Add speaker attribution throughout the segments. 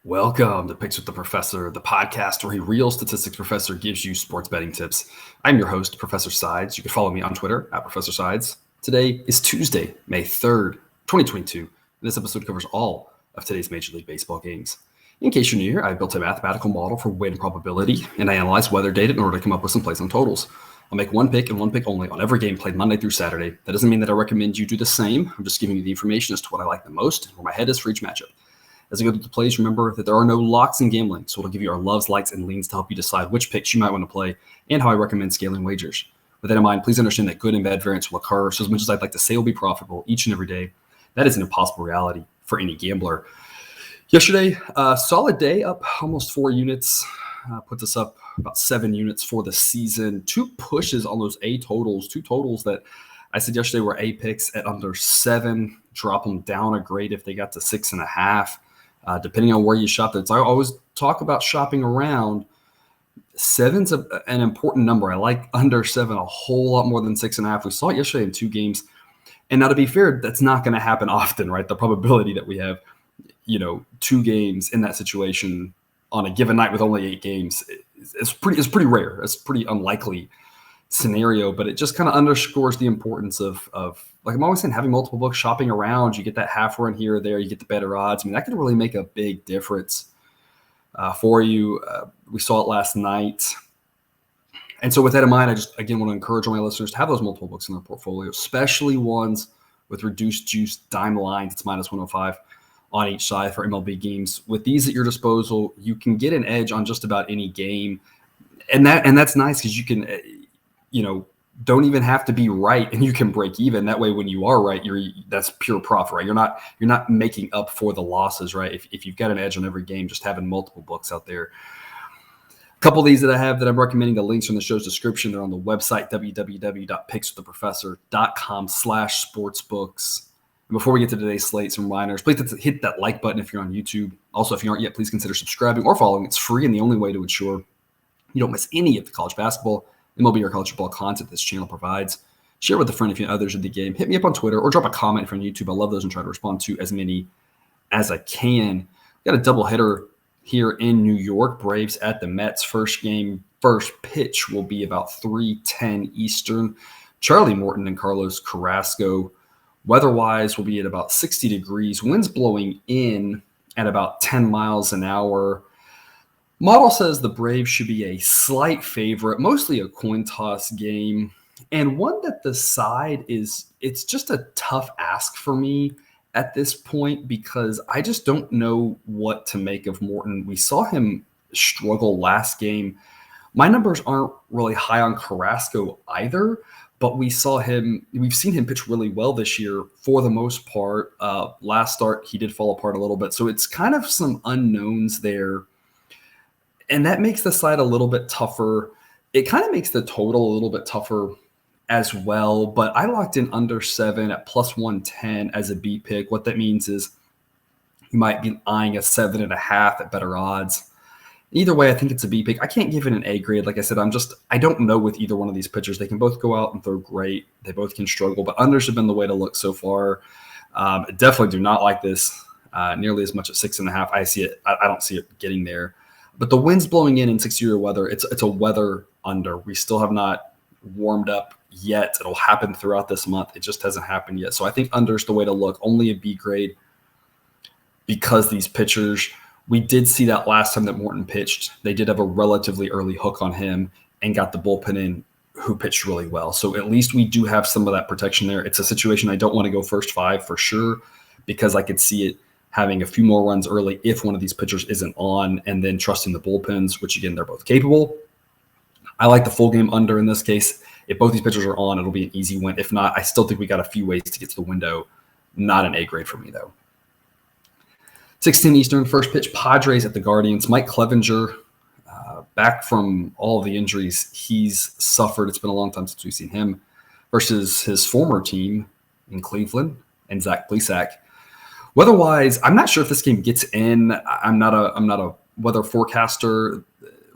Speaker 1: Welcome to Picks with the Professor, the podcast where a real statistics professor gives you sports betting tips. I'm your host, Professor Sides. You can follow me on Twitter at Professor Sides. Today is Tuesday, May 3rd, 2022. And this episode covers all of today's Major League Baseball games. In case you're new here, I built a mathematical model for win probability, and I analyze weather data in order to come up with some plays on totals. I'll make one pick and one pick only on every game played Monday through Saturday. That doesn't mean that I recommend you do the same. I'm just giving you the information as to what I like the most and where my head is for each matchup. As I go through the plays, remember that there are no locks in gambling, so it'll give you our loves, likes, and leans to help you decide which picks you might want to play and how I recommend scaling wagers. With that in mind, please understand that good and bad variance will occur, so as much as I'd like to say will be profitable each and every day, that is an impossible reality for any gambler. Yesterday, solid day, up almost 4 units, puts us up about 7 units for the season. 2 pushes on those A totals, 2 totals that I said yesterday were A picks at under 7, drop them down a grade if they got to 6.5. Depending on where you shop. I always talk about shopping around. 7's an important number. I like under 7 a whole lot more than 6.5. We saw it yesterday in 2 games. And now, to be fair, that's not going to happen often, right? The probability that we have, 2 games in that situation on a given night with only 8 games is pretty rare. It's pretty unlikely scenario, but it just kind of underscores the importance of like I'm always saying, having multiple books, shopping around. You get that half run here or there, you get the better odds. I mean, that can really make a big difference for you. We saw it last night. And so with that in mind, I just, again, want to encourage all my listeners to have those multiple books in their portfolio, especially ones with reduced juice dime lines. It's minus 105 on each side for MLB games. With these at your disposal, you can get an edge on just about any game. And that's nice because you can, don't even have to be right and you can break even. That way, when you are right, that's pure profit, right? You're not making up for the losses, right? If you've got an edge on every game, just having multiple books out there. A couple of these that I have that I'm recommending, the links are in the show's description. They're on the website, www.pickswiththeprofessor.com/sportsbooks. And before we get to today's slate, some reminders. Please hit that like button if you're on YouTube. Also, if you aren't yet, please consider subscribing or following. It's free and the only way to ensure you don't miss any of the college basketball, MLB, or college football content this channel provides. Share with a friend if you know others of the game. Hit me up on Twitter or drop a comment from YouTube. I love those and try to respond to as many as I can. Got a doubleheader here in New York. Braves at the Mets. First pitch will be about 3:10 Eastern. Charlie Morton and Carlos Carrasco. Weather-wise will be at about 60 degrees. Winds blowing in at about 10 miles an hour. Model says the Braves should be a slight favorite, mostly a coin toss game, and one that the side it's just a tough ask for me at this point because I just don't know what to make of Morton. We saw him struggle last game. My numbers aren't really high on Carrasco either, but we've seen him pitch really well this year for the most part. Last start, he did fall apart a little bit, so it's kind of some unknowns there. And that makes the side a little bit tougher. It kind of makes the total a little bit tougher as well. But I locked in under 7 at plus 110 as a B pick. What that means is you might be eyeing a 7.5 at better odds. Either way, I think it's a B pick. I can't give it an A grade. Like I said, I don't know with either one of these pitchers. They can both go out and throw great. They both can struggle, but unders have been the way to look so far. Definitely do not like this nearly as much at 6.5. I don't see it getting there. But the wind's blowing in 60-year weather. It's a weather under. We still have not warmed up yet. It'll happen throughout this month. It just hasn't happened yet. So I think under's the way to look. Only a B grade because these pitchers, we did see that last time that Morton pitched. They did have a relatively early hook on him and got the bullpen in who pitched really well. So at least we do have some of that protection there. It's a situation I don't want to go first 5 for sure because I could see it having a few more runs early if one of these pitchers isn't on, and then trusting the bullpens, which, again, they're both capable. I like the full game under in this case. If both these pitchers are on, it'll be an easy win. If not, I still think we got a few ways to get to the window. Not an A grade for me, though. 6:10 Eastern, first pitch, Padres at the Guardians. Mike Clevenger, back from all of the injuries he's suffered. It's been a long time since we've seen him versus his former team in Cleveland and Zach Plesac. Weather-wise, I'm not sure if this game gets in. I'm not a weather forecaster.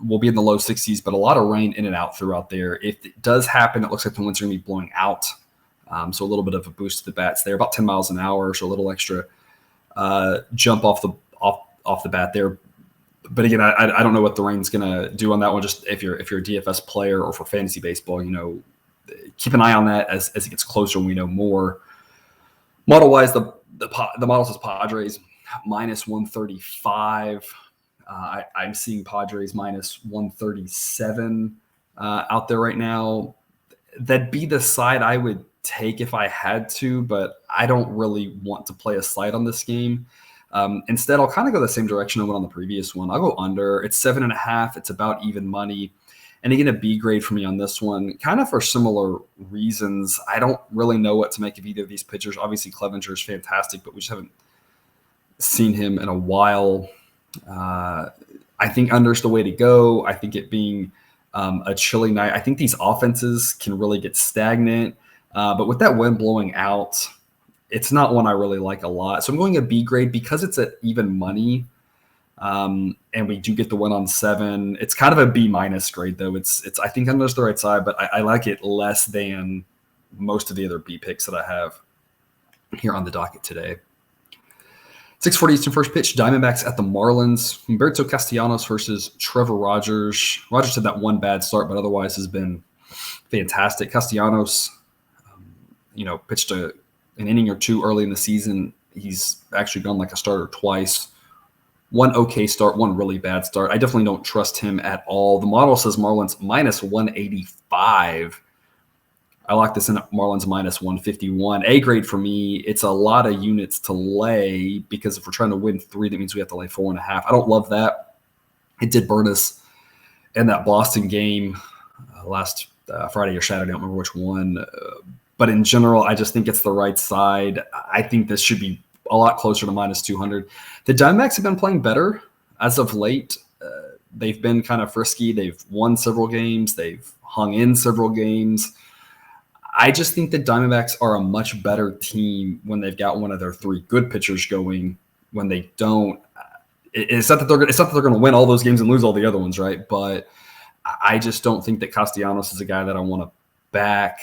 Speaker 1: We'll be in the low 60s, but a lot of rain in and out throughout there. If it does happen, it looks like the winds are going to be blowing out. So a little bit of a boost to the bats there, about 10 miles an hour, so a little extra jump off off the bat there. But again, I don't know what the rain's going to do on that one. Just if you're a DFS player or for fantasy baseball, keep an eye on that as it gets closer and we know more. Model wise, the model says Padres minus 135. I'm seeing Padres minus 137 out there right now. That'd be the side I would take if I had to, but I don't really want to play a slide on this game. Instead, I'll kind of go the same direction I went on the previous one. I'll go under. It's 7.5. It's about even money. And again, a B grade for me on this one, kind of for similar reasons. I don't really know what to make of either of these pitchers. Obviously, Clevenger is fantastic, but we just haven't seen him in a while. I think under's the way to go. I think it being a chilly night, I think these offenses can really get stagnant. But with that wind blowing out, it's not one I really like a lot. So I'm going a B grade because it's at even money. And we do get the win on 7. It's kind of a B minus grade though. It's I think under's the right side, but I like it less than most of the other B picks that I have here on the docket today. 6:40 Eastern first pitch, Diamondbacks at the Marlins. Humberto Castellanos versus Trevor Rogers. Rogers had that one bad start, but otherwise has been fantastic. Castellanos, pitched an inning or two early in the season. He's actually gone like a starter twice. One okay start, one really bad start. I definitely don't trust him at all. The model says Marlins minus 185. I lock this in at Marlins minus 151. A grade for me. It's a lot of units to lay because if we're trying to win 3, that means we have to lay 4.5. I don't love that. It did burn us in that Boston game last Friday or Saturday. I don't remember which one. But in general, I just think it's the right side. I think this should be a lot closer to minus 200. The Diamondbacks have been playing better as of late. They've been kind of frisky. They've won several games. They've hung in several games. I just think the Diamondbacks are a much better team when they've got one of their 3 good pitchers going. When they don't, it's not that they're going to win all those games and lose all the other ones, right? But I just don't think that Castellanos is a guy that I want to back.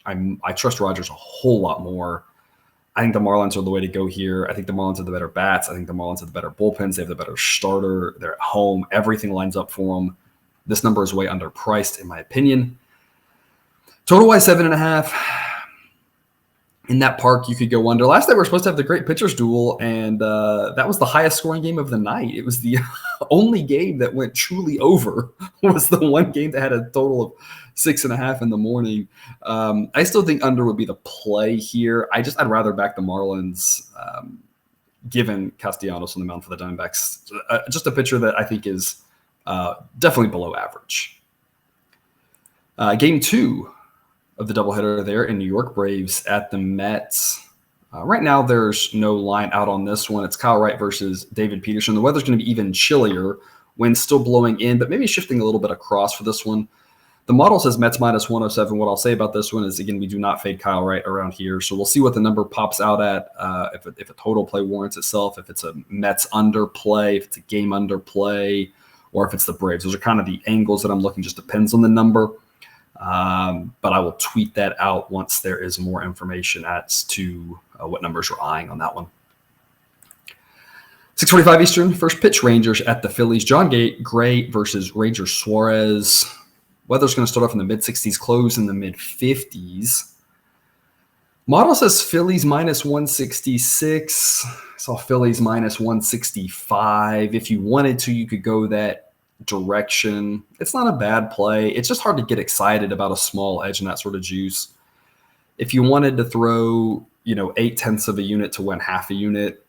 Speaker 1: I trust Rogers a whole lot more. I think the Marlins are the way to go here. I think the Marlins have the better bats. I think the Marlins have the better bullpens. They have the better starter. They're at home. Everything lines up for them. This number is way underpriced, in my opinion. Total-wise, 7.5. In that park, you could go under. Last night, we were supposed to have the great pitchers duel, and that was the highest scoring game of the night. It was the only game that went truly over. Was the one game that had a total of 6.5 in the morning. I still think under would be the play here. I'd rather back the Marlins, given Castellanos on the mound for the Diamondbacks. Just a pitcher that I think is definitely below average. Game 2 of the doubleheader there in New York, Braves at the Mets. Right now, there's no line out on this one. It's Kyle Wright versus David Peterson. The weather's going to be even chillier. Wind still blowing in, but maybe shifting a little bit across for this one. The model says Mets minus 107. What I'll say about this one is, again, we do not fade Kyle Wright around here. So we'll see what the number pops out at, if a total play warrants itself, if it's a Mets under play, if it's a game under play, or if it's the Braves. Those are kind of the angles that I'm looking. Just depends on the number. But I will tweet that out once there is more information as to what numbers we're eyeing on that one. 6:45 Eastern, first pitch, Rangers at the Phillies. John Gray versus Ranger Suarez. Weather's going to start off in the mid-60s, close in the mid-50s. Model says Phillies minus 166. I saw Phillies minus 165. If you wanted to, you could go that direction. It's not a bad play. It's just hard to get excited about a small edge and that sort of juice. If you wanted to throw, 0.8 of a unit to win half a unit,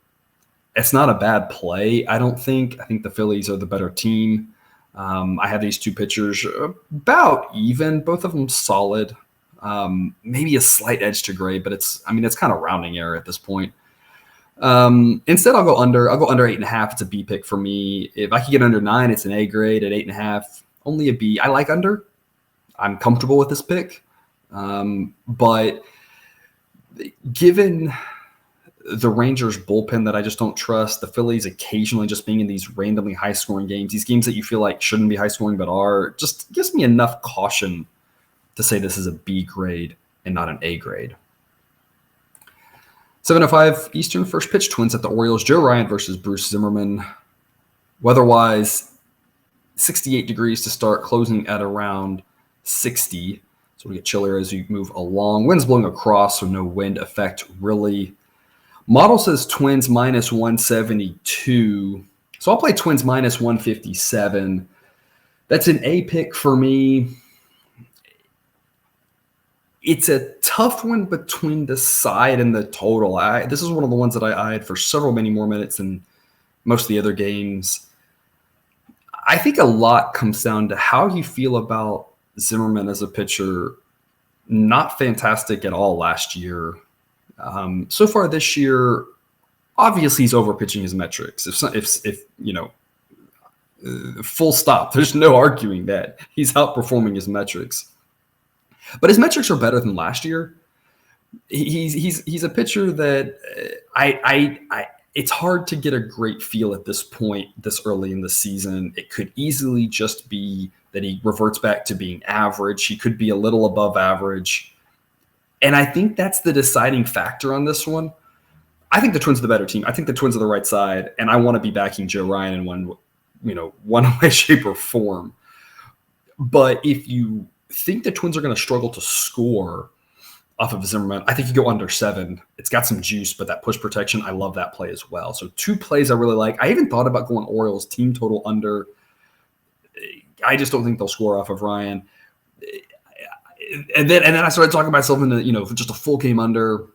Speaker 1: it's not a bad play, I don't think. I think the Phillies are the better team. I have these 2 pitchers about even, both of them solid. Maybe a slight edge to Gray, but it's kind of rounding error at this point. Instead, I'll go under. I'll go under 8.5. It's a B pick for me. If I could get under 9, it's an A grade. At 8.5, only a B. I like under. I'm comfortable with this pick. But given the Rangers bullpen that I just don't trust, the Phillies occasionally just being in these randomly high-scoring games, these games that you feel like shouldn't be high-scoring but are, just gives me enough caution to say this is a B grade and not an A grade. 7:05 Eastern, first pitch, Twins at the Orioles. Joe Ryan versus Bruce Zimmerman. Weather-wise, 68 degrees to start, closing at around 60. So we get chillier as you move along. Wind's blowing across, so no wind effect really. Model says Twins minus 172. So I'll play Twins minus 157. That's an A pick for me. It's a tough one between the side and the total. This is one of the ones that I eyed for several many more minutes than most of the other games. I think a lot comes down to how you feel about Zimmerman as a pitcher. Not fantastic at all last year. So far this year, obviously he's overpitching his metrics. If full stop. There's no arguing that he's outperforming his metrics. But his metrics are better than last year. He's a pitcher that it's hard to get a great feel at this point, this early in the season. It could easily just be that he reverts back to being average. He could be a little above average. And I think that's the deciding factor on this one. I think the Twins are the better team. I think the Twins are the right side, and I want to be backing Joe Ryan in one way, shape, or form. But if you think the Twins are going to struggle to score off of Zimmerman, I think you go under 7. It's got some juice, but that push protection, I love that play as well. So 2 plays I really like. I even thought about going Orioles team total under. I just don't think they'll score off of Ryan. And then I started talking myself into just a full game under.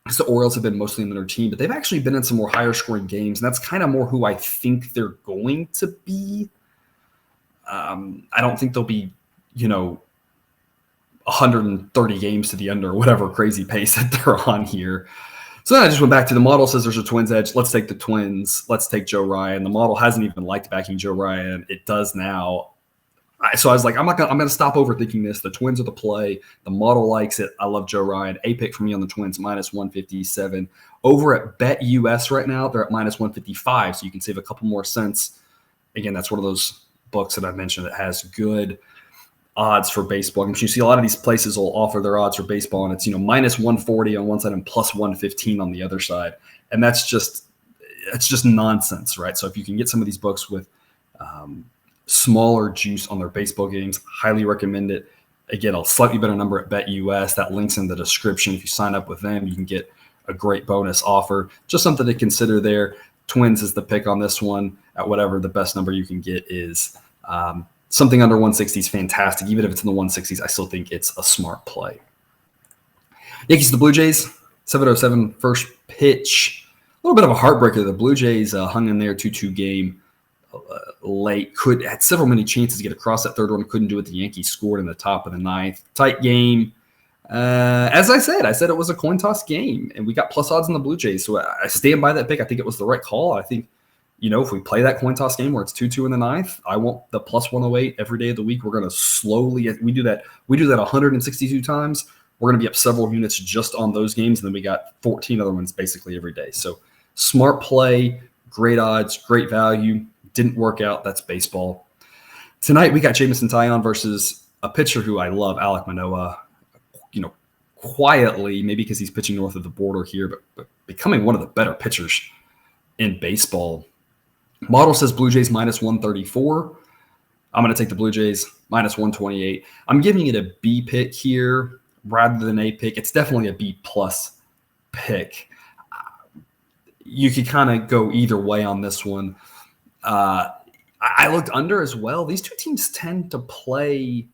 Speaker 1: Because the Orioles have been mostly in their team, but they've actually been in some more higher scoring games, and that's kind of more who I think they're going to be. I don't think they'll be 130 games to the under, or whatever crazy pace that they're on here. So then I just went back to the model says there's a Twins edge. Let's take the Twins. Let's take Joe Ryan. The model hasn't even liked backing Joe Ryan. It does now. So I was like, I'm going to stop overthinking this. The Twins are the play. The model likes it. I love Joe Ryan. A pick for me on the Twins, minus 157. Over at BetUS right now, they're at minus 155, so you can save a couple more cents. Again, that's one of those books that I mentioned that has good odds for baseball. And you see a lot of these places will offer their odds for baseball, and it's minus 140 on one side and plus 115 on the other side, and that's just nonsense, right? So if you can get some of these books with smaller juice on their baseball games, highly recommend it. Again, a slightly better number at BetUS. That link's in the description. If you sign up with them, you can get a great bonus offer. Just something to consider there. Twins is the pick on this one at whatever the best number you can get is. Something under 160 is fantastic. Even if it's in the 160s, I still think it's a smart play. Yankees, the Blue Jays, 7:07 first pitch. A little bit of a heartbreaker. The Blue Jays hung in there 2-2 game late. Had several many chances to get across that third one. Couldn't do it. The Yankees scored in the top of the 9th. Tight game. As I said it was a coin toss game, and we got plus odds on the Blue Jays. So I stand by that pick. I think it was the right call. I think, if we play that coin toss game where it's 2-2 in the 9th, I want the plus 108 every day of the week. We're going to slowly, we do that 162 times. We're going to be up several units just on those games, and then we got 14 other ones basically every day. So smart play, great odds, great value. Didn't work out. That's baseball. Tonight we got Jameson Taillon versus a pitcher who I love, Alek Manoah. Quietly, maybe because he's pitching north of the border here, but becoming one of the better pitchers in baseball. Model says Blue Jays minus 134. I'm going to take the Blue Jays minus 128. I'm giving it a B pick here rather than A pick. It's definitely a B plus pick. You could kind of go either way on this one. I looked under as well. These two teams tend to play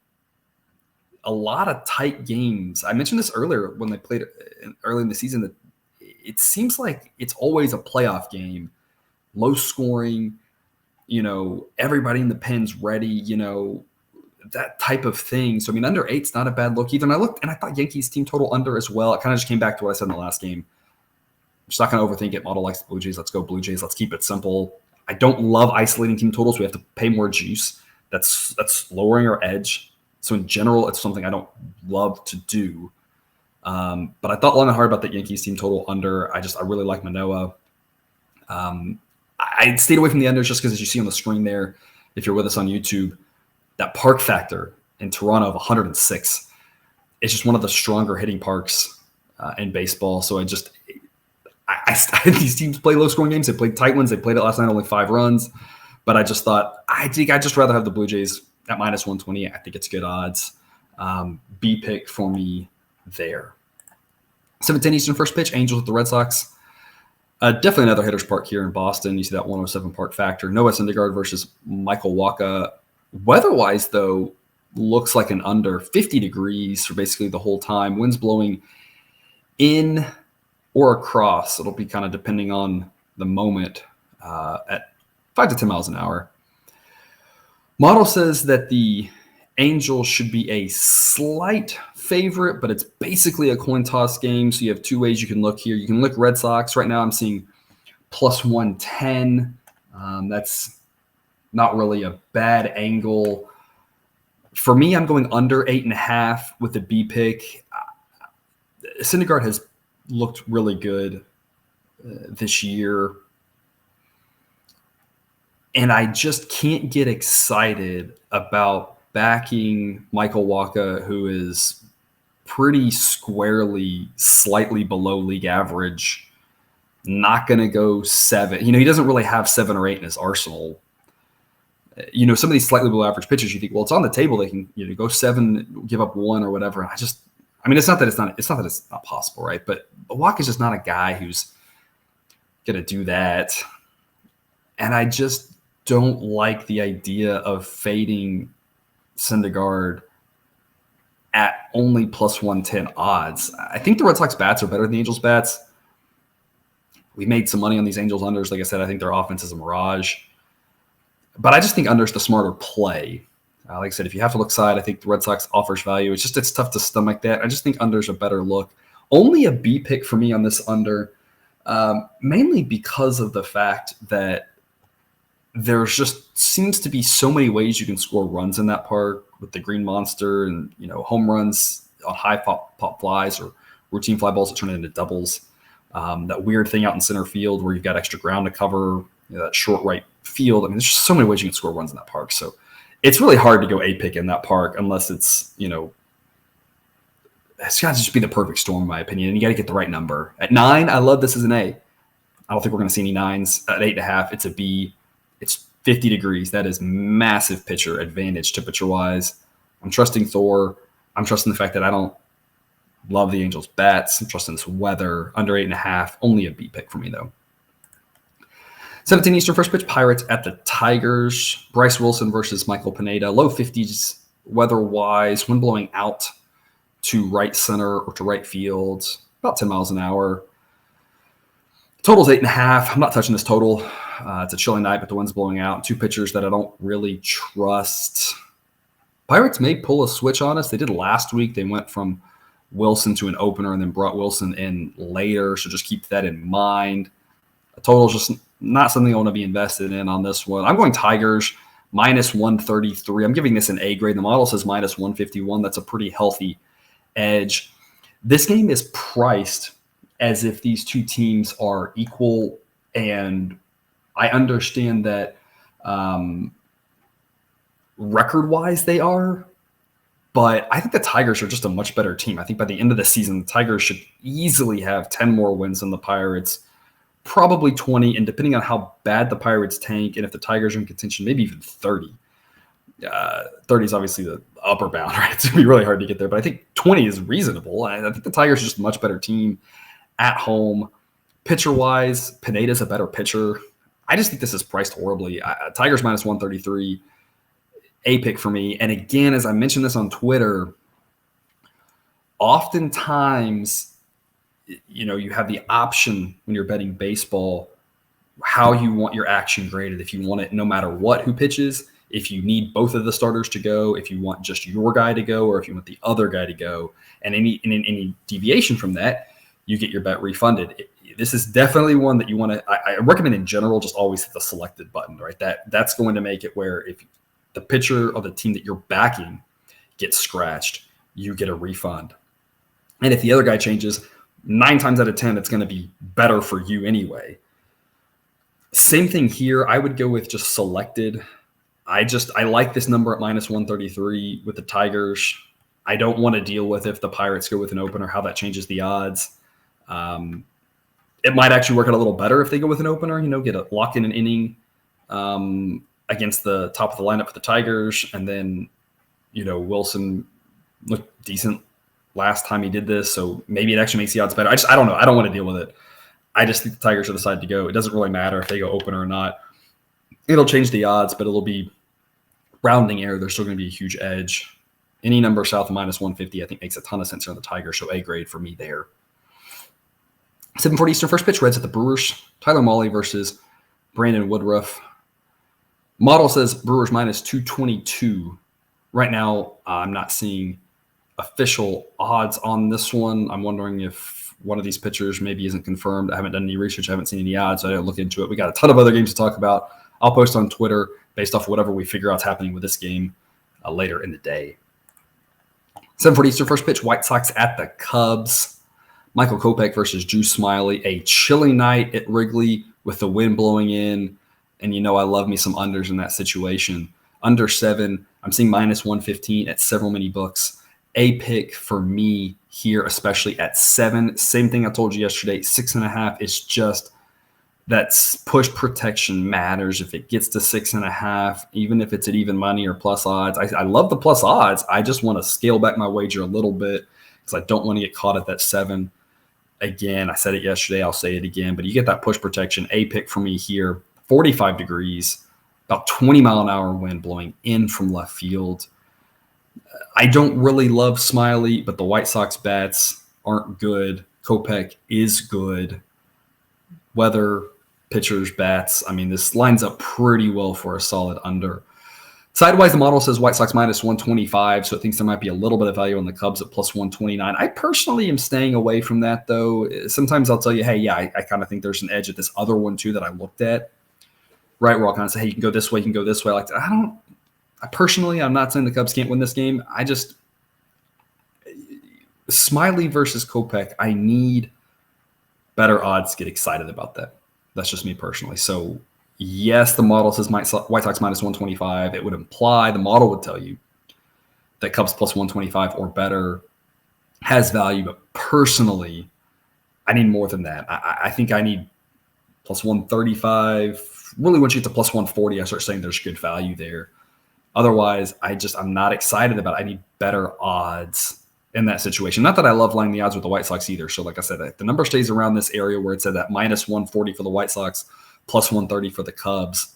Speaker 1: a lot of tight games. I mentioned this earlier when they played early in the season that it seems like it's always a playoff game, low scoring, everybody in the pen's ready, that type of thing. So, under 8's not a bad look either. And I looked and I thought Yankees team total under as well. It kind of just came back to what I said in the last game. I'm just not going to overthink it. Model likes the Blue Jays. Let's go Blue Jays. Let's keep it simple. I don't love isolating team totals. We have to pay more juice. That's lowering our edge. So in general, it's something I don't love to do. But I thought long and hard about that Yankees team total under. I really like Manoah. I stayed away from the unders just because, as you see on the screen there, if you're with us on YouTube, that park factor in Toronto of 106 is just one of the stronger hitting parks in baseball. So these teams play low-scoring games. They played tight ones. They played it last night, only 5 runs. But I just thought, I think I'd just rather have the Blue Jays at minus 120. I think it's good odds. B pick for me there. 7:10 Eastern first pitch, Angels with the Red Sox. Definitely another hitter's park here in Boston. You see that 107 park factor. Noah Syndergaard versus Michael Wacha. Weather-wise, though, looks like an under 50 degrees for basically the whole time. Winds blowing in or across. It'll be kind of depending on the moment at 5 to 10 miles an hour. Model says that the Angels should be a slight favorite, but it's basically a coin toss game. So you have 2 ways you can look here. You can look Red Sox. Right now I'm seeing plus 110. That's not really a bad angle. For me, I'm going under 8.5 with the B pick. Syndergaard has looked really good this year. And I just can't get excited about backing Michael Wacha, who is pretty squarely slightly below league average. Not going to go 7. He doesn't really have 7 or 8 in his arsenal. Some of these slightly below average pitchers, you think, well, it's on the table. They can go 7, give up 1 or whatever. And it's not that it's not possible, right? But Wacha's just not a guy who's going to do that. And I just don't like the idea of fading Syndergaard at only plus 110 odds. I think the Red Sox bats are better than the Angels bats. We made some money on these Angels unders. Like I said, I think their offense is a mirage. But I just think under's the smarter play. Like I said, if you have to look side, I think the Red Sox offers value. It's tough to stomach that. I just think under's a better look. Only a B pick for me on this under, mainly because of the fact that there's just seems to be so many ways you can score runs in that park with the Green Monster and, home runs on high pop flies or routine fly balls that turn into doubles. That weird thing out in center field where you've got extra ground to cover, that short right field. There's just so many ways you can score runs in that park. So it's really hard to go A pick in that park unless it's, it's got to just be the perfect storm, in my opinion. And you got to get the right number. At 9, I love this as an A. I don't think we're going to see any 9s. At 8.5, it's a B. It's 50 degrees. That is massive pitcher advantage temperature-wise. I'm trusting Thor. I'm trusting the fact that I don't love the Angels' bats. I'm trusting this weather. Under 8.5, only a B pick for me, though. 17 Eastern first pitch, Pirates at the Tigers. Bryce Wilson versus Michael Pineda. Low 50s weather-wise. Wind blowing out to right center or to right field. About 10 miles an hour. Total's 8.5. I'm not touching this total. It's a chilly night, but the wind's blowing out. 2 pitchers that I don't really trust. Pirates may pull a switch on us. They did last week. They went from Wilson to an opener and then brought Wilson in later. So just keep that in mind. A total is just not something I want to be invested in on this one. I'm going Tigers minus 133. I'm giving this an A grade. The model says minus 151. That's a pretty healthy edge. This game is priced as if these two teams are equal, and I understand that record-wise they are, but I think the Tigers are just a much better team. I think by the end of the season, the Tigers should easily have 10 more wins than the Pirates, probably 20, and depending on how bad the Pirates tank and if the Tigers are in contention, maybe even 30. 30 is obviously the upper bound, right? It's going to be really hard to get there, but I think 20 is reasonable. I think the Tigers are just a much better team at home. Pitcher-wise, Pineda's a better pitcher. I just think this is priced horribly. Tigers minus 133, A pick for me. And again, as I mentioned this on Twitter, oftentimes, you have the option when you're betting baseball, how you want your action graded. If you want it no matter what, who pitches, if you need both of the starters to go, if you want just your guy to go, or if you want the other guy to go, and any deviation from that, you get your bet refunded. This is definitely one that you want to. I recommend in general just always hit the selected button, right? That's going to make it where if the pitcher of the team that you're backing gets scratched, you get a refund. And if the other guy changes, 9 times out of 10, it's going to be better for you anyway. Same thing here. I would go with just selected. I like this number at minus 133 with the Tigers. I don't want to deal with if the Pirates go with an opener, how that changes the odds. It might actually work out a little better if they go with an opener, get a lock in an inning against the top of the lineup for the Tigers. And then, Wilson looked decent last time he did this. So maybe it actually makes the odds better. I don't know. I don't want to deal with it. I just think the Tigers will decide to go. It doesn't really matter if they go opener or not. It'll change the odds, but it'll be rounding error. There's still going to be a huge edge. Any number south of -150, I think, makes a ton of sense here on the Tigers. So A grade for me there. 7:40 Eastern, first pitch, Reds at the Brewers. Tyler Mahle versus Brandon Woodruff. Model says Brewers -222. Right now, I'm not seeing official odds on this one. I'm wondering if one of these pitchers maybe isn't confirmed. I haven't done any research. I haven't seen any odds, so I didn't look into it. We got a ton of other games to talk about. I'll post on Twitter based off whatever we figure out's happening with this game later in the day. 7:40 Eastern, first pitch, White Sox at the Cubs. Michael Kopech versus Drew Smyly. A chilly night at Wrigley with the wind blowing in. And I love me some unders in that situation. Under 7, I'm seeing -115 at several many books. A pick for me here, especially at 7. Same thing I told you yesterday. 6.5 is just that push protection matters. If it gets to 6.5, even if it's at even money or plus odds, I love the plus odds. I just want to scale back my wager a little bit because I don't want to get caught at that 7. Again, I said it yesterday. I'll say it again. But you get that push protection. A pick for me here. 45 degrees, about 20-mile-an-hour wind blowing in from left field. I don't really love Smyly, but the White Sox bats aren't good. Kopech is good. Weather, pitchers, bats. I mean, this lines up pretty well for a solid under. Sidewise, the model says White Sox -125, so it thinks there might be a little bit of value on the Cubs at +129. I personally am staying away from that, though. Sometimes I'll tell you, hey, yeah, I kind of think there's an edge at this other one, too, that I looked at. Right, where I'll kind of say, hey, you can go this way, you can go this way. I'm not saying the Cubs can't win this game. Smyly versus Kopech, I need better odds to get excited about that. That's just me personally. So, yes, the model says White Sox -125. It would imply, the model would tell you that Cubs +125 or better has value. But personally, I need more than that. I think I need +135. Really, once you get to +140, I start saying there's good value there. Otherwise, I'm not excited about it. I need better odds in that situation. Not that I love laying the odds with the White Sox either. So like I said, if the number stays around this area where it's at that -140 for the White Sox, +130 for the Cubs,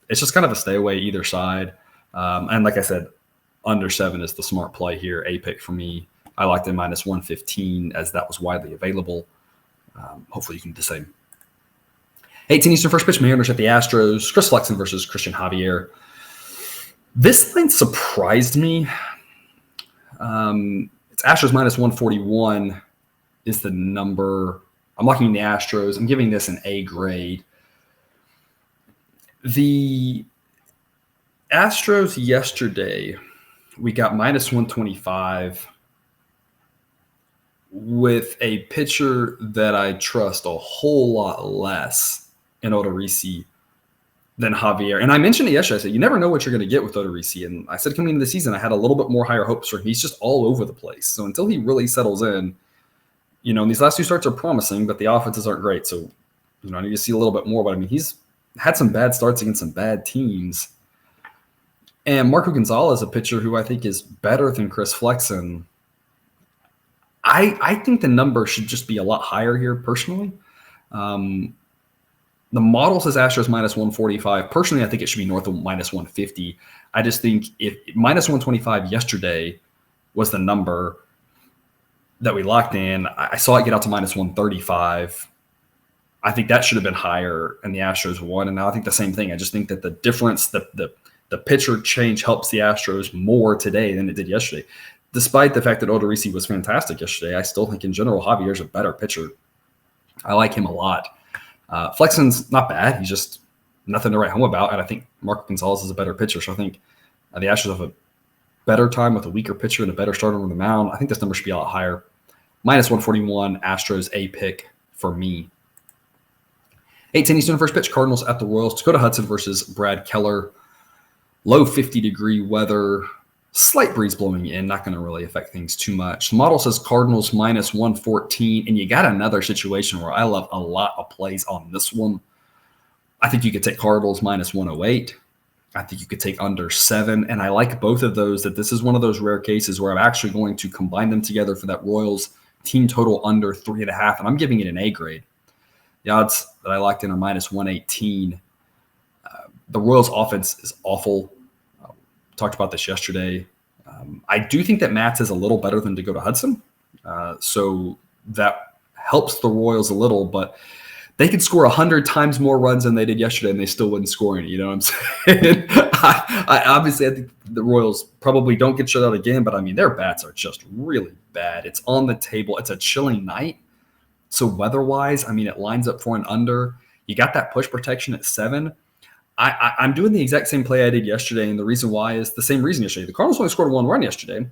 Speaker 1: it's just kind of a stay away either side. And like I said, under 7 is the smart play here. A pick for me. I liked it -115 as that was widely available. Hopefully you can do the same. 18 Eastern, first pitch, Mariners at the Astros. Chris Flexen versus Christian Javier. This line surprised me. It's Astros -141 is the number. I'm locking in the Astros. I'm giving this an A grade. The Astros yesterday, we got -125 with a pitcher that I trust a whole lot less in Odorizzi than Javier. And I mentioned it yesterday. I said, you never know what you're going to get with Odorizzi. And I said coming into the season, I had a little bit more higher hopes for him. He's just all over the place. So until he really settles in, and these last 2 starts are promising, but the offenses aren't great. So, I need to see a little bit more. But, he's had some bad starts against some bad teams. And Marco Gonzalez, a pitcher who I think is better than Chris Flexen. I think the number should just be a lot higher here personally. The model says Astros -145. Personally, I think it should be north of -150. I just think if -125 yesterday was the number that we locked in, I saw it get out to -135. I think that should have been higher, and the Astros won. And now I think the same thing. I just think that the difference, the pitcher change helps the Astros more today than it did yesterday. Despite the fact that Odorizzi was fantastic yesterday, I still think in general Javier's a better pitcher. I like him a lot. Flexen's not bad. He's just nothing to write home about. And I think Marco Gonzalez is a better pitcher. So I think the Astros have a better time with a weaker pitcher and a better starter on the mound. I think this number should be a lot higher. -141, Astros A pick for me. 8:10 Eastern, first pitch, Cardinals at the Royals. Dakota Hudson versus Brad Keller. Low 50-degree weather. Slight breeze blowing in, not going to really affect things too much. The model says Cardinals minus 114, and you got another situation where I love a lot of plays on this one. I think you could take Cardinals minus 108. I think you could take under 7, and I like both of those. That this is one of those rare cases where I'm actually going to combine them together for that Royals team total under 3.5, and I'm giving it an A grade. The odds that I locked in are minus 118. The Royals offense is awful. Talked about this yesterday. I do think that Matz is a little better than Dakota Hudson, so that helps the Royals a little, but they could score 100 times more runs than they did yesterday, and they still wouldn't score any. You know what I'm saying? I think the Royals probably don't get shut out again, but I mean, their bats are just really bad. It's on the table. It's a chilling night. So weather-wise, I mean, it lines up for an under. You got that push protection at 7. I'm doing the exact same play I did yesterday, and the reason why is the same reason yesterday. The Cardinals only scored 1 run yesterday,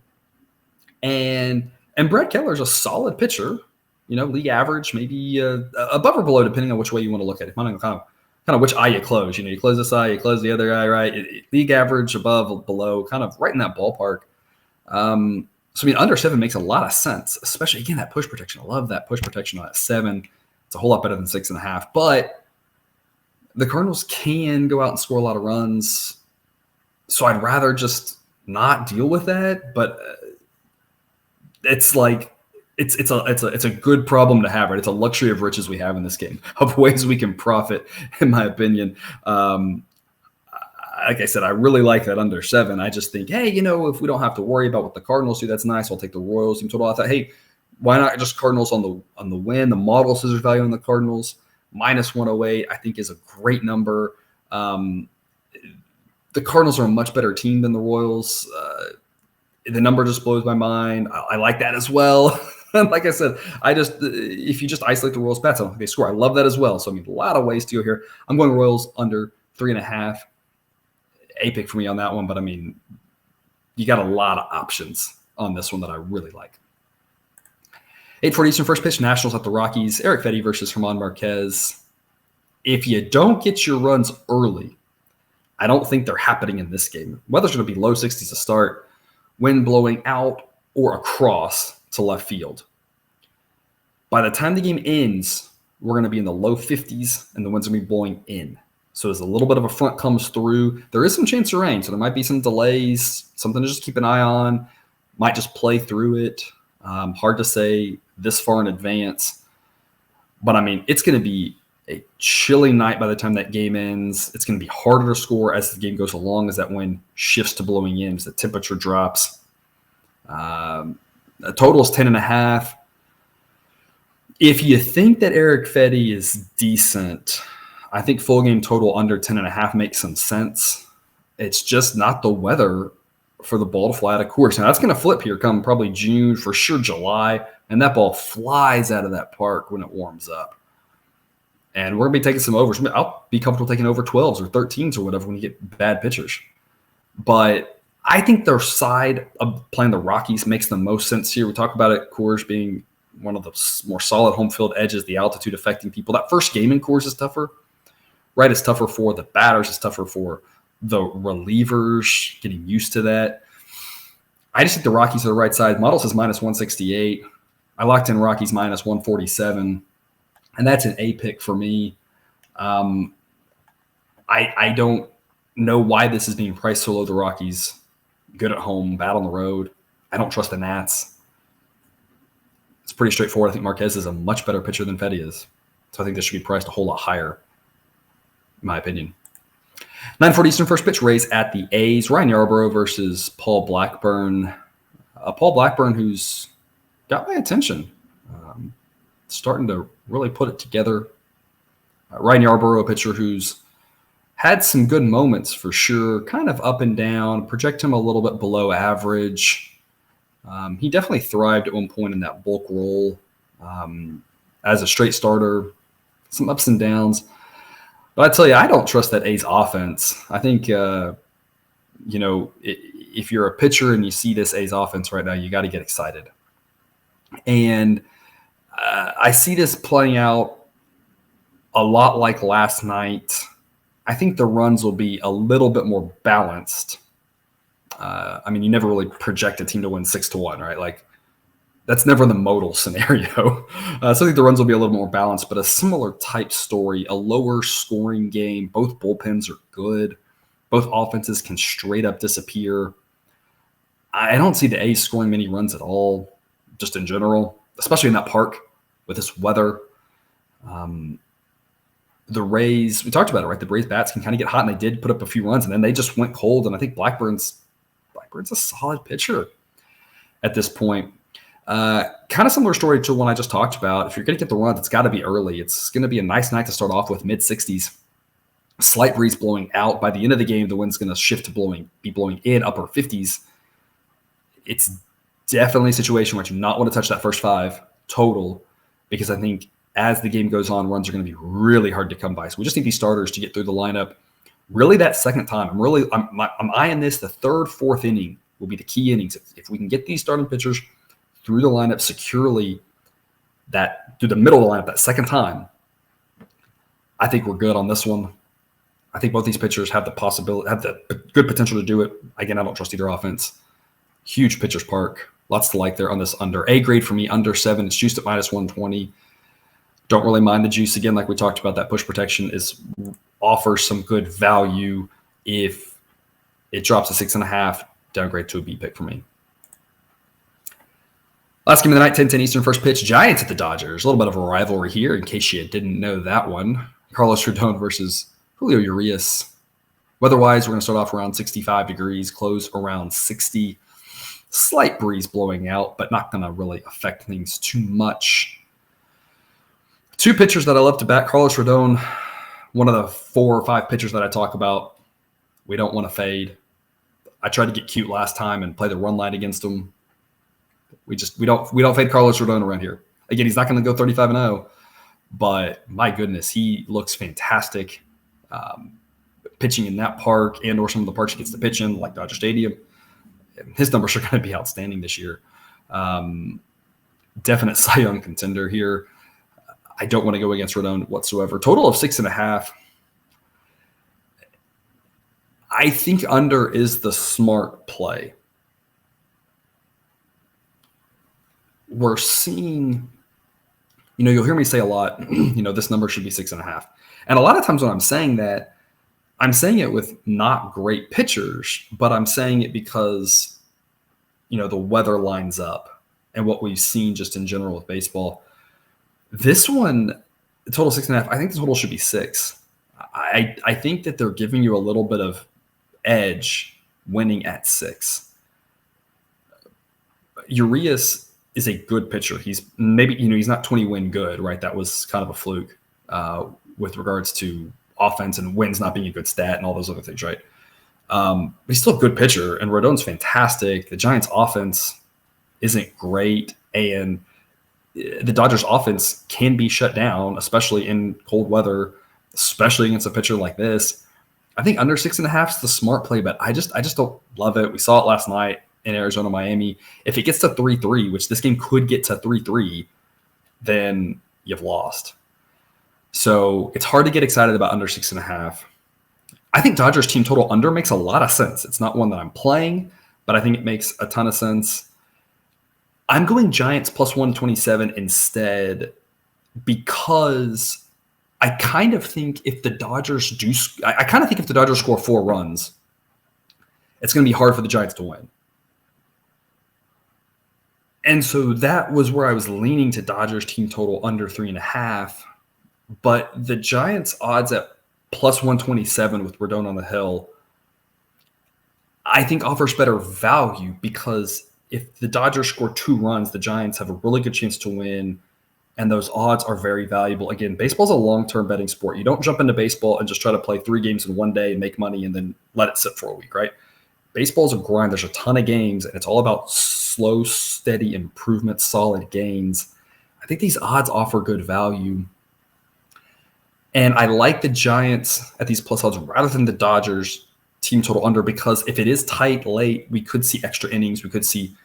Speaker 1: and Brett Keller's a solid pitcher. You know, league average, maybe above or below, depending on which way you want to look at it. Kind of which eye you close. You know, you close this eye, you close the other eye, right? League average, above, below, kind of right in that ballpark. So, I mean, under 7 makes a lot of sense, especially, again, that push protection. I love that push protection on that 7. It's a whole lot better than 6.5. But the Cardinals can go out and score a lot of runs. So I'd rather just not deal with that. But it's like, it's a good problem to have, right? It's a luxury of riches we have in this game, of ways we can profit, in my opinion. Like I said, I really like that under 7. I just think, hey, you know, if we don't have to worry about what the Cardinals do, that's nice. I'll take the Royals team total. I thought, hey, why not just Cardinals on the win? The model scissors value on the Cardinals minus 108, I think, is a great number. The Cardinals are a much better team than the Royals. The number just blows my mind. I like that as well. Like I said, if you just isolate the Royals bats, I don't think they score. I love that as well. So I mean, a lot of ways to go here. I'm going Royals under 3.5. A pick for me on that one, but I mean, you got a lot of options on this one that I really like. 8:40 Eastern first pitch, Nationals at the Rockies. Eric Fedde versus German Marquez. If you don't get your runs early, I don't think they're happening in this game. Weather's going to be low 60s to start, wind blowing out or across to left field. By the time the game ends, we're going to be in the low 50s, and the wind's going to be blowing in. So as a little bit of a front comes through, there is some chance of rain. So there might be some delays, something to just keep an eye on. Might just play through it. Hard to say this far in advance. But, I mean, it's going to be a chilly night by the time that game ends. It's going to be harder to score as the game goes along, as that wind shifts to blowing in, as the temperature drops. The total is 10.5. If you think that Eric Fedde is decent, I think full game total under 10.5 makes some sense. It's just not the weather for the ball to fly out of course. Now, that's going to flip here come probably June, for sure July, and that ball flies out of that park when it warms up. And we're going to be taking some overs. I'll be comfortable taking over 12s or 13s or whatever when you get bad pitchers. But I think their side of playing the Rockies makes the most sense here. We talk about it, Coors being one of the more solid home field edges, the altitude affecting people. That first game in Coors is tougher, right? It's tougher for the batters. It's tougher for the relievers, getting used to that. I just think the Rockies are the right side. Model says minus 168. I locked in Rockies minus 147, and that's an A pick for me. I don't know why this is being priced so low. The Rockies, good at home, bad on the road. I don't trust the Nats. It's pretty straightforward. I think Marquez is a much better pitcher than Fedde is. So I think this should be priced a whole lot higher, in my opinion. 9:40 Eastern first pitch, Rays at the A's. Ryan Yarbrough versus Paul Blackburn. Paul Blackburn, who's got my attention. Starting to really put it together. Ryan Yarbrough, a pitcher who's had some good moments for sure, kind of up and down. Project him a little bit below average. He definitely thrived at one point in that bulk role as a straight starter. Some ups and downs. But I tell you, I don't trust that A's offense. I think, if you're a pitcher and you see this A's offense right now, you got to get excited. And I see this playing out a lot like last night. I think the runs will be a little bit more balanced. I mean, you never really project a team to win 6-1, right? Like, that's never the modal scenario. So I think the runs will be a little more balanced, but a similar type story, a lower scoring game. Both bullpens are good. Both offenses can straight up disappear. I don't see the A's scoring many runs at all, just in general, especially in that park with this weather. The Rays, we talked about it, right? The Rays bats can kind of get hot, and they did put up a few runs, and then they just went cold. And I think Blackburn's a solid pitcher at this point. Kind of similar story to one I just talked about. If you're going to get the runs, it's got to be early. It's going to be a nice night to start off with, mid-60s. Slight breeze blowing out. By the end of the game, the wind's going to shift to be blowing in upper 50s. It's definitely a situation where you do not want to touch that first 5 total, because I think as the game goes on, runs are going to be really hard to come by. So we just need these starters to get through the lineup. Really, that second time, I'm eyeing this. The 3rd, 4th inning will be the key innings. If we can get these starting pitchers through the lineup securely, through the middle of the lineup that second time, I think we're good on this one. I think both these pitchers have the good potential to do it. Again, I don't trust either offense. Huge pitchers park. Lots to like there on this under. A grade for me, under 7. It's juiced at -120. Don't really mind the juice. Again, like we talked about, that push protection offers some good value. If it drops to 6.5, downgrade to a B pick for me. Last game of the night, 10:10 Eastern, first pitch. Giants at the Dodgers. A little bit of a rivalry here, in case you didn't know that one. Carlos Rodon versus Julio Urias. Weather-wise, we're going to start off around 65 degrees, close around 60. Slight breeze blowing out, but not going to really affect things too much. 2 pitchers that I love to back. Carlos Rodon, one of the 4 or 5 pitchers that I talk about, we don't want to fade. I tried to get cute last time and play the run line against him. We don't fade Carlos Rodon around here. Again, he's not going to go 35-0, but my goodness, he looks fantastic. Pitching in that park and/or some of the parks he gets to pitch in, like Dodger Stadium, his numbers are going to be outstanding this year. Definite Cy Young contender here. I don't want to go against Rodon whatsoever. Total of 6.5. I think under is the smart play. We're seeing, you'll hear me say a lot, this number should be 6.5. And a lot of times when I'm saying that, I'm saying it with not great pitchers, but I'm saying it because, the weather lines up and what we've seen just in general with baseball. This one, the total 6.5, I think the total should be 6. I think that they're giving you a little bit of edge winning at 6. Urias is a good pitcher. He's maybe, he's not 20-win good, right? That was kind of a fluke with regards to offense and wins not being a good stat and all those other things, right? But he's still a good pitcher, and Rodon's fantastic. The Giants' offense isn't great, and the Dodgers' offense can be shut down, especially in cold weather, especially against a pitcher like this. I think under 6.5 is the smart play, but I just don't love it. We saw it last night in Arizona, Miami. If it gets to 3-3, which this game could get to 3-3, then you've lost. So it's hard to get excited about under 6.5. I think Dodgers team total under makes a lot of sense. It's not one that I'm playing, but I think it makes a ton of sense. I'm going Giants plus 127 instead, because I kind of think if the Dodgers score 4 runs, it's going to be hard for the Giants to win. And so that was where I was leaning to Dodgers team total under 3.5. But the Giants odds at plus 127 with Rodon on the hill, I think offers better value, because if the Dodgers score 2 runs, the Giants have a really good chance to win, and those odds are very valuable. Again, baseball's a long-term betting sport. You don't jump into baseball and just try to play 3 games in one day and make money and then let it sit for a week, right? Baseball's a grind. There's a ton of games, and it's all about slow, steady improvement, solid gains. I think these odds offer good value. And I like the Giants at these plus odds rather than the Dodgers team total under, because if it is tight late, we could see extra innings. We could see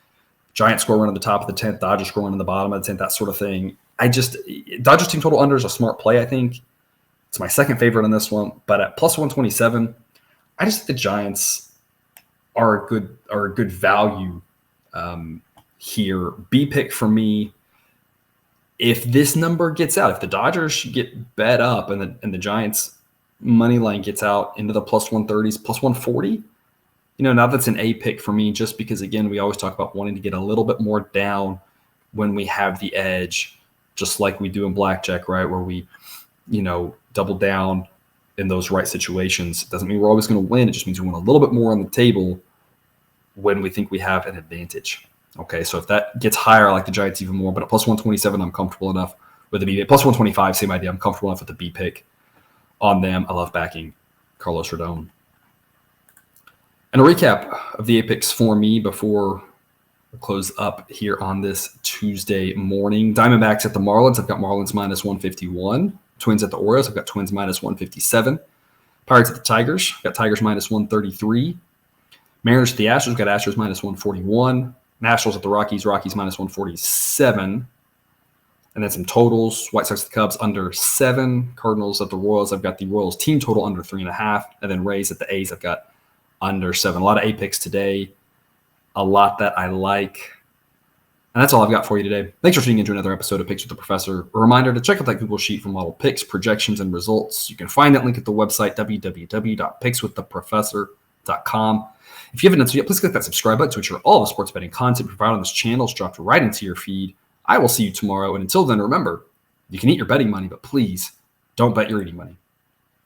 Speaker 1: Giants score one at the top of the 10th, Dodgers score one in the bottom of the 10th, that sort of thing. Dodgers team total under is a smart play, I think. It's my second favorite on this one. But at plus 127, I just think the Giants are a good value here. B pick for me. If this number gets out, if the Dodgers get bet up and the Giants money line gets out into the plus 130s, plus 140, now that's an A pick for me, just because, again, we always talk about wanting to get a little bit more down when we have the edge, just like we do in blackjack, right? Where we, double down in those right situations. It doesn't mean we're always going to win. It just means we want a little bit more on the table when we think we have an advantage. Okay, so if that gets higher, I like the Giants even more. But at plus 127, I'm comfortable enough with the B pick. Plus 125, same idea. I'm comfortable enough with the B pick on them. I love backing Carlos Rodon. And a recap of the A picks for me before we close up here on this Tuesday morning. Diamondbacks at the Marlins. I've got Marlins minus 151. Twins at the Orioles. I've got Twins minus 157. Pirates at the Tigers. I've got Tigers minus 133. Mariners at the Astros. I've got Astros minus 141. Nationals at the Rockies. Rockies minus 147. And then some totals. White Sox at the Cubs under 7. Cardinals at the Royals. I've got the Royals team total under 3.5. And then Rays at the A's. I've got under 7. A lot of A picks today. A lot that I like. And that's all I've got for you today. Thanks for tuning into another episode of Picks with the Professor. A reminder to check out that Google Sheet for model picks, projections, and results. You can find that link at the website, www.pickswiththeprofessor.com. If you haven't done so yet, please click that subscribe button to ensure all the sports betting content provided on this channel is dropped right into your feed. I will see you tomorrow. And until then, remember, you can eat your betting money, but please don't bet your eating money.